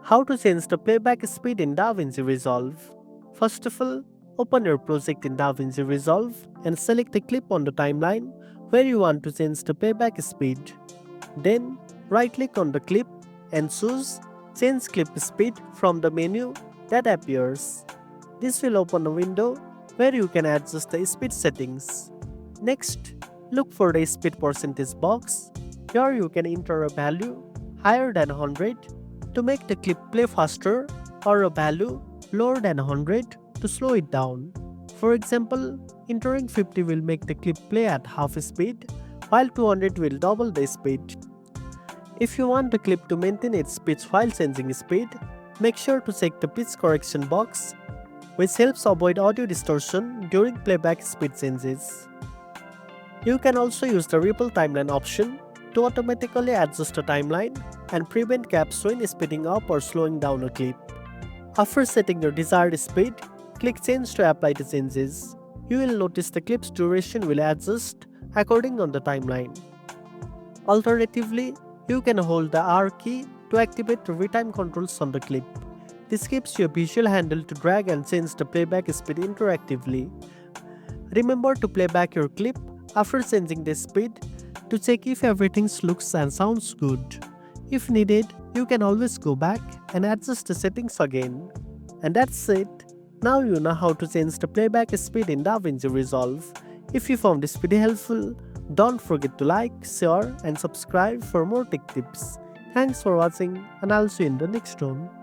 How to change the playback speed in DaVinci Resolve. First of all, open your project in DaVinci Resolve and select a clip on the timeline where you want to change the playback speed. Then, right-click on the clip and choose Change Clip Speed from the menu that appears. This will open a window where you can adjust the speed settings. Next, look for the speed percentage box. Here you can enter a value higher than 100 to make the clip play faster or a value lower than 100 to slow it down. For example, entering 50 will make the clip play at half speed, while 200 will double the speed. If you want the clip to maintain its pitch while changing speed, make sure to check the pitch correction box, which helps avoid audio distortion during playback speed changes. You can also use the ripple timeline option to automatically adjust the timeline and prevent gaps when speeding up or slowing down a clip. After setting your desired speed, click Change to apply the changes. You will notice the clip's duration will adjust according on the timeline. Alternatively, you can hold the R key to activate the retime controls on the clip. This gives you a visual handle to drag and change the playback speed interactively. Remember to play back your clip after changing the speed to check if everything looks and sounds good. If needed, you can always go back and adjust the settings again. And that's it. Now you know how to change the playback speed in DaVinci Resolve. If you found this video helpful, don't forget to like, share and subscribe for more tech tips. Thanks for watching and I'll see you in the next one.